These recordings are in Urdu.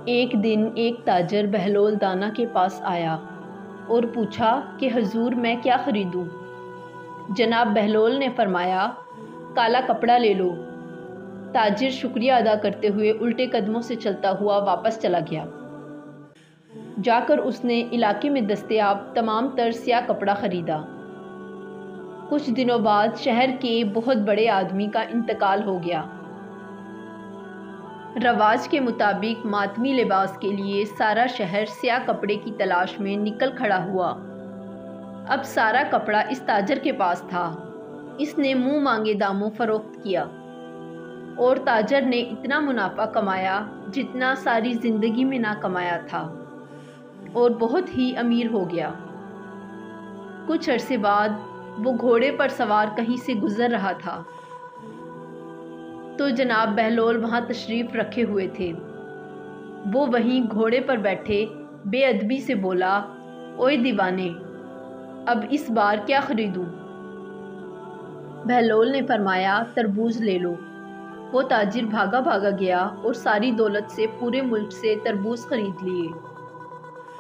ایک دن ایک تاجر بہلول دانا کے پاس آیا اور پوچھا کہ حضور میں کیا خریدوں؟ جناب بہلول نے فرمایا کالا کپڑا لے لو۔ تاجر شکریہ ادا کرتے ہوئے الٹے قدموں سے چلتا ہوا واپس چلا گیا۔ جا کر اس نے علاقے میں دستیاب تمام تر سیاہ کپڑا خریدا۔ کچھ دنوں بعد شہر کے بہت بڑے آدمی کا انتقال ہو گیا۔ رواج کے مطابق ماتمی لباس کے لیے سارا شہر سیاہ کپڑے کی تلاش میں نکل کھڑا ہوا۔ اب سارا کپڑا اس تاجر کے پاس تھا۔ اس نے منہ مانگے داموں فروخت کیا اور تاجر نے اتنا منافع کمایا جتنا ساری زندگی میں نہ کمایا تھا اور بہت ہی امیر ہو گیا۔ کچھ عرصے بعد وہ گھوڑے پر سوار کہیں سے گزر رہا تھا تو جناب بہلول وہاں تشریف رکھے ہوئے تھے۔ وہ وہیں گھوڑے پر بیٹھے بے ادبی سے بولا، اوئے دیوانے، اب اس بار کیا خریدوں؟ بہلول نے فرمایا تربوز لے لو۔ وہ تاجر بھاگا بھاگا گیا اور ساری دولت سے پورے ملک سے تربوز خرید لیے۔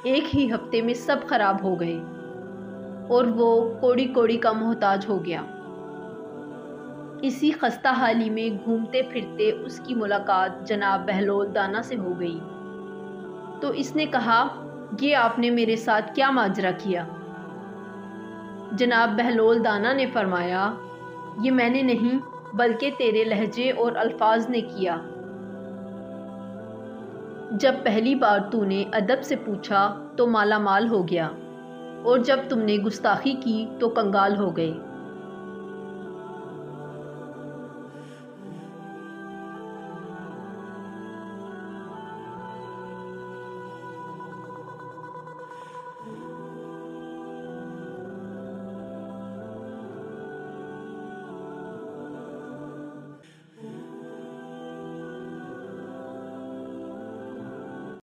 ایک ہی ہفتے میں سب خراب ہو گئے اور وہ کوڑی کوڑی کا محتاج ہو گیا۔ اسی خستہ حالی میں گھومتے پھرتے اس کی ملاقات جناب بہلول دانا سے ہو گئی تو اس نے کہا، یہ آپ نے میرے ساتھ کیا ماجرا کیا؟ جناب بہلول دانا نے فرمایا، یہ میں نے نہیں بلکہ تیرے لہجے اور الفاظ نے کیا۔ جب پہلی بار تو نے ادب سے پوچھا تو مالا مال ہو گیا اور جب تم نے گستاخی کی تو کنگال ہو گئے۔